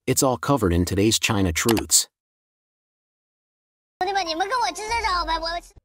It's all covered in today's China Truths.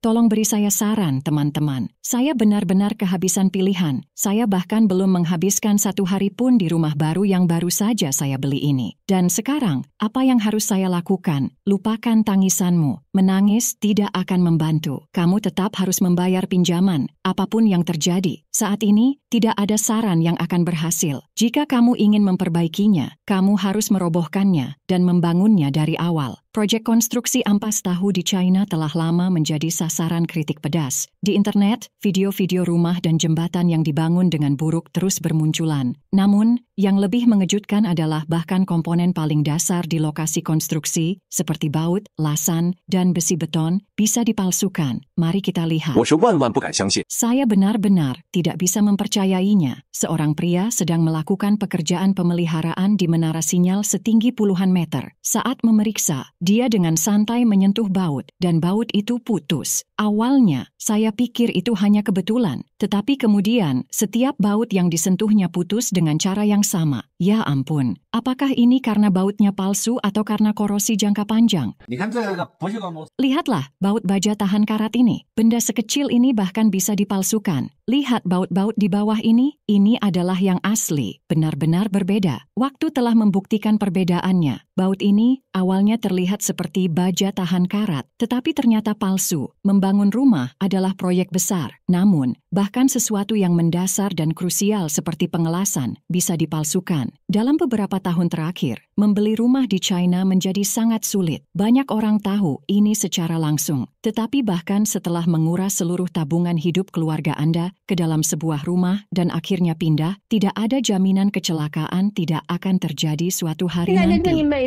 Tolong beri saya saran, teman-teman. Saya benar-benar kehabisan pilihan. Saya bahkan belum menghabiskan 1 hari pun di rumah baru yang baru saja saya beli ini. Dan sekarang, apa yang harus saya lakukan? Lupakan tangisanmu. Menangis tidak akan membantu. Kamu tetap harus membayar pinjaman, apapun yang terjadi. Saat ini, tidak ada saran yang akan berhasil. Jika kamu ingin memperbaikinya, kamu harus merobohkannya dan membangunnya dari awal. Proyek konstruksi ampas tahu di China telah lama menjadi sasaran kritik pedas. Di internet, video-video rumah dan jembatan yang dibangun dengan buruk terus bermunculan. Namun, yang lebih mengejutkan adalah bahkan komponen paling dasar di lokasi konstruksi, seperti baut, lasan, dan besi beton, bisa dipalsukan. Mari kita lihat. 我是万万不敢相信。 Saya benar-benar tidak bisa mempercayainya. Seorang pria sedang melakukan pekerjaan pemeliharaan di menara sinyal setinggi puluhan meter. Saat memeriksa, dia dengan santai menyentuh baut, dan baut itu putus. Awalnya, saya pikir itu hanya kebetulan, tetapi kemudian setiap baut yang disentuhnya putus dengan cara yang sama. Ya ampun, apakah ini karena bautnya palsu atau karena korosi jangka panjang? 你看这个不锈钢螺丝， Lihatlah, baut baja tahan karat ini. Benda sekecil ini bahkan bisa dipalsukan. Lihat baut-baut di bawah ini adalah yang asli, benar-benar berbeda. Waktu telah membuktikan perbedaannya. Baut ini awalnya terlihat seperti baja tahan karat, tetapi ternyata palsu. Membangun rumah adalah proyek besar. Namun, bahkan sesuatu yang mendasar dan krusial seperti pengelasan bisa dipalsukan. Dalam beberapa tahun terakhir, membeli rumah di China menjadi sangat sulit. Banyak orang tahu ini secara langsung, tetapi bahkan setelah menguras seluruh tabungan hidup keluarga Anda ke dalam sebuah rumah dan akhirnya pindah, tidak ada jaminan kecelakaan tidak akan terjadi suatu hari nanti.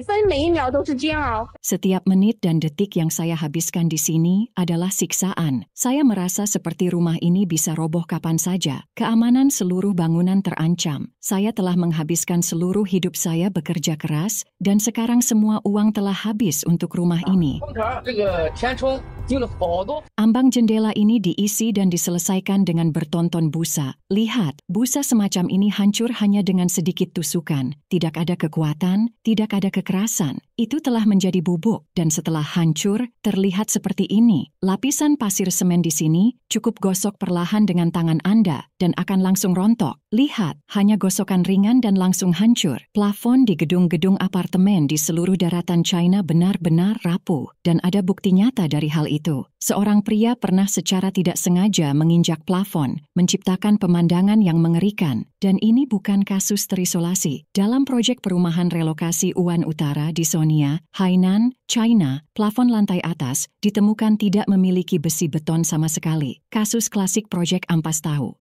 Setiap menit dan detik yang saya habiskan di sini adalah siksaan. Saya merasa seperti rumah ini bisa roboh kapan saja. Keamanan seluruh bangunan terancam. Saya telah menghabiskan seluruh hidup saya bekerja keras, dan sekarang semua uang telah habis untuk rumah ini. 这个填充用了好多。 Ambang jendela ini diisi dan diselesaikan dengan bertonton busa. Lihat, busa semacam ini hancur hanya dengan sedikit tusukan. Tidak ada kekuatan, tidak ada kekerasan. Itu telah menjadi bubuk, dan setelah hancur, terlihat seperti ini. Lapisan pasir semen di sini cukup gosok perlahan dengan tangan Anda, dan akan langsung rontok. Lihat, hanya gosokan ringan dan langsung hancur. Plafon di gedung-gedung apartemen di seluruh daratan China benar-benar rapuh, dan ada bukti nyata dari hal itu. Seorang pria pernah secara tidak sengaja menginjak plafon, menciptakan pemandangan yang mengerikan. Dan ini bukan kasus terisolasi. Dalam proyek perumahan relokasi Wuhan Utara di Sonia, Hainan, China, plafon lantai atas ditemukan tidak memiliki besi beton sama sekali. Kasus klasik proyek ampas tahu.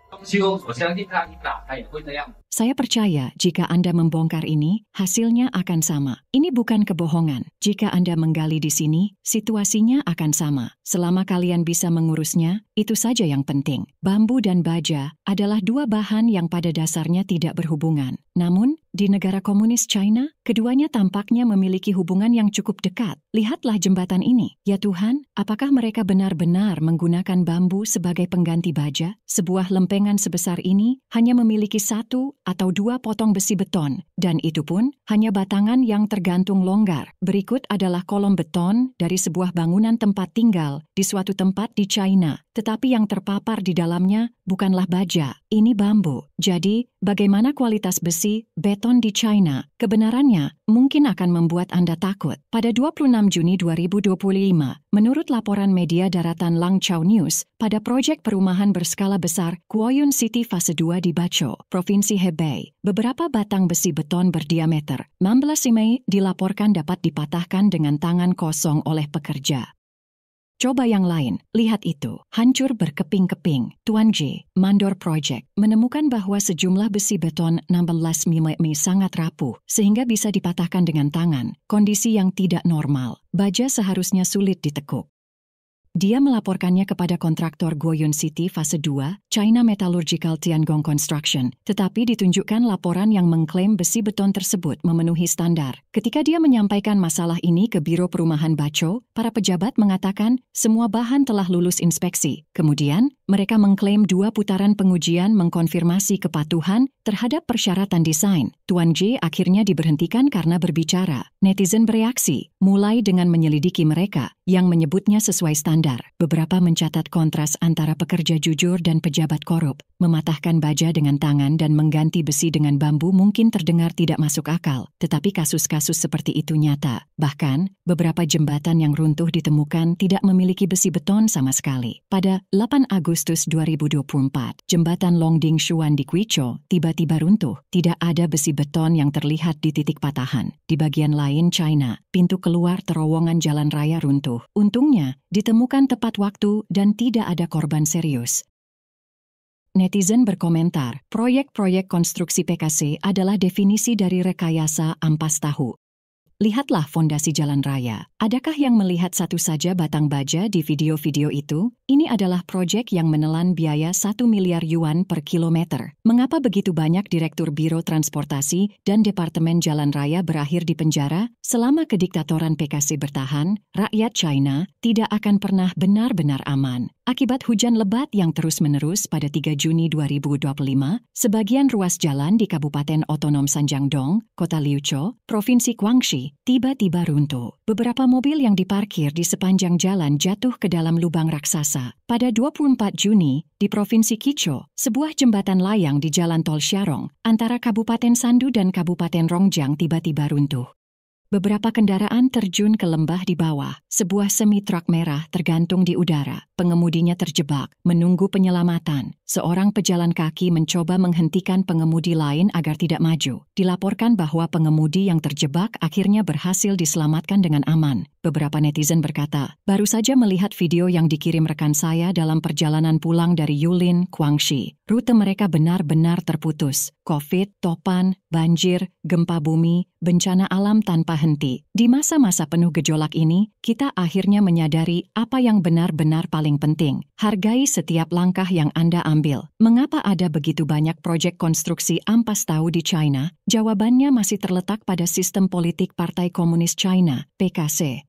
装修，我相信它一打开也会那样。 Saya percaya jika Anda membongkar ini, hasilnya akan sama. Ini bukan kebohongan. Jika Anda menggali di sini, situasinya akan sama. Selama kalian bisa mengurusnya, itu saja yang penting. Bambu dan baja adalah dua bahan yang pada dasarnya tidak berhubungan. Namun, di negara komunis China, keduanya tampaknya memiliki hubungan yang cukup dekat. Lihatlah jembatan ini. Ya Tuhan, apakah mereka benar-benar menggunakan bambu sebagai pengganti baja? Sebuah lempengan sebesar ini hanya memiliki 1 atau 2 potong besi beton, dan itu pun hanya batangan yang tergantung longgar. Berikut adalah kolom beton dari sebuah bangunan tempat tinggal di suatu tempat di China, tetapi yang terpapar di dalamnya bukanlah baja, ini bambu. Jadi, bagaimana kualitas besi beton di China? Kebenarannya mungkin akan membuat Anda takut. Pada 26 Juni 2025, menurut laporan media daratan Langchao News, pada proyek perumahan berskala besar Guoyun City Fase 2 di Bachou, Provinsi Hebei, beberapa batang besi beton berdiameter 16 mm dilaporkan dapat dipatahkan dengan tangan kosong oleh pekerja. Coba yang lain, lihat itu, hancur berkeping-keping. Tuan J, mandor project, menemukan bahwa sejumlah besi beton 16 mm sangat rapuh, sehingga bisa dipatahkan dengan tangan, kondisi yang tidak normal. Baja seharusnya sulit ditekuk. Dia melaporkannya kepada kontraktor Guoyun City Fase 2, China Metallurgical Tiangong Construction, tetapi ditunjukkan laporan yang mengklaim besi beton tersebut memenuhi standar. Ketika dia menyampaikan masalah ini ke Biro Perumahan Bachou, para pejabat mengatakan semua bahan telah lulus inspeksi. Kemudian, Mereka mengklaim 2 putaran pengujian mengkonfirmasi kepatuhan terhadap persyaratan desain. Tuan J akhirnya diberhentikan karena berbicara. Netizen bereaksi, mulai dengan menyelidiki mereka yang menyebutnya sesuai standar. Beberapa mencatat kontras antara pekerja jujur dan pejabat korup. Mematahkan baja dengan tangan dan mengganti besi dengan bambu mungkin terdengar tidak masuk akal, tetapi kasus-kasus seperti itu nyata. Bahkan, beberapa jembatan yang runtuh ditemukan tidak memiliki besi beton sama sekali. Pada 8 Agustus 2024, jembatan Longdingshuan di Guizhou tiba-tiba runtuh. Tidak ada besi beton yang terlihat di titik patahan. Di bagian lain China, pintu keluar terowongan jalan raya runtuh. Untungnya, ditemukan tepat waktu dan tidak ada korban serius. Netizen berkomentar, proyek-proyek konstruksi PKC adalah definisi dari rekayasa ampas tahu. Lihatlah fondasi jalan raya. Adakah yang melihat satu saja batang baja di video-video itu? Ini adalah proyek yang menelan biaya 1 miliar yuan per kilometer. Mengapa begitu banyak direktur Biro Transportasi dan Departemen Jalan Raya berakhir di penjara? Selama kediktatoran PKC bertahan, rakyat China tidak akan pernah benar-benar aman. Akibat hujan lebat yang terus-menerus pada 3 Juni 2025, sebagian ruas jalan di Kabupaten Otonom Sanjiangdong, Kota Liuzhou, Provinsi Guangxi, tiba-tiba runtuh. Beberapa mobil yang diparkir di sepanjang jalan jatuh ke dalam lubang raksasa. Pada 24 Juni, di Provinsi Guizhou, sebuah jembatan layang di Jalan Tol Xiarong antara Kabupaten Sandu dan Kabupaten Rongjiang tiba-tiba runtuh. Beberapa kendaraan terjun ke lembah di bawah. Sebuah semi-truk merah tergantung di udara. Pengemudinya terjebak, menunggu penyelamatan. Seorang pejalan kaki mencoba menghentikan pengemudi lain agar tidak maju. Dilaporkan bahwa pengemudi yang terjebak akhirnya berhasil diselamatkan dengan aman. Beberapa netizen berkata, baru saja melihat video yang dikirim rekan saya dalam perjalanan pulang dari Yulin, Guangxi. Rute mereka benar-benar terputus. Covid, topan, banjir, gempa bumi, bencana alam tanpa henti. Di masa-masa penuh gejolak ini, kita akhirnya menyadari apa yang benar-benar paling penting. Hargai setiap langkah yang Anda ambil. Mengapa ada begitu banyak proyek konstruksi ampas tahu di China? Jawabannya masih terletak pada sistem politik Partai Komunis China, PKC.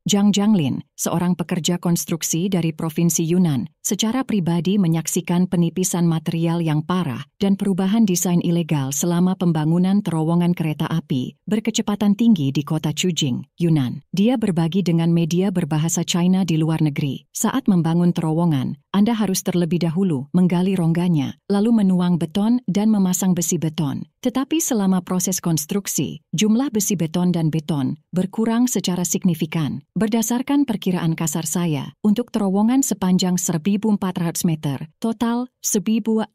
Zhang Jianglin, seorang pekerja konstruksi dari Provinsi Yunnan, secara pribadi menyaksikan penipisan material yang parah dan perubahan desain ilegal selama pembangunan terowongan kereta api berkecepatan tinggi di kota Chujing, Yunnan. Dia berbagi dengan media berbahasa China di luar negeri. Saat membangun terowongan, Anda harus terlebih dahulu menggali rongganya, lalu menuang beton dan memasang besi beton. Tetapi selama proses konstruksi, jumlah besi beton dan beton berkurang secara signifikan. Berdasarkan perkiraan kasar saya, untuk terowongan sepanjang 1.400 meter, total 1.400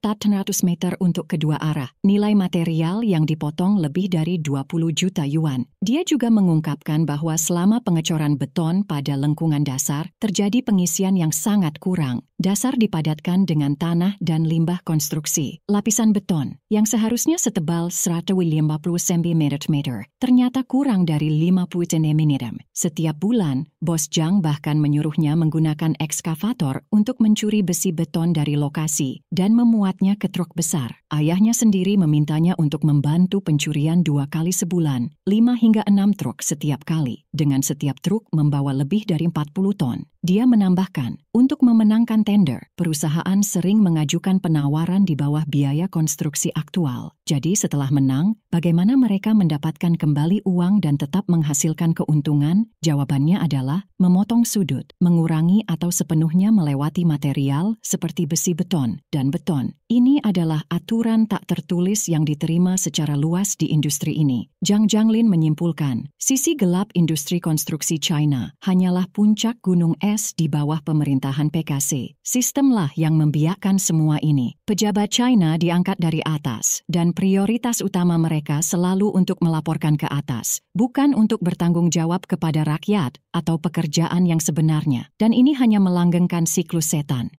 meter untuk kedua arah. Nilai material yang dipotong lebih dari 20 juta yuan. Dia juga mengungkapkan bahwa selama pengecoran beton pada lengkungan dasar, terjadi pengisian yang sangat kurang. Dasar dipadatkan dengan tanah dan limbah konstruksi. Lapisan beton, yang seharusnya setebal 150 cm, ternyata kurang dari 50 cm. Setiap bulan, Bos Zhang bahkan menyuruhnya menggunakan ekskavator untuk mencuri besi beton dari lokasi dan memuatnya ke truk besar. Ayahnya sendiri memintanya untuk membantu pencurian 2 kali sebulan, 5 hingga 6 truk setiap kali, dengan setiap truk membawa lebih dari 40 ton. Dia menambahkan, untuk memenangkan tender, perusahaan sering mengajukan penawaran di bawah biaya konstruksi aktual. Jadi setelah menang, bagaimana mereka mendapatkan kembali uang dan tetap menghasilkan keuntungan? Jawabannya adalah memotong sudut, mengurangi atau sepenuhnya melewati material seperti besi beton dan beton. Ini adalah aturan tak tertulis yang diterima secara luas di industri ini. Zhang Jianglin menyimpulkan, sisi gelap industri konstruksi China hanyalah puncak gunung es di bawah pemerintahan PKC. Sistemlah yang membiarkan semua ini. Pejabat China diangkat dari atas, dan prioritas utama mereka selalu untuk melaporkan ke atas, bukan untuk bertanggung jawab kepada rakyat atau pekerjaan yang sebenarnya. Dan ini hanya melanggengkan siklus setan.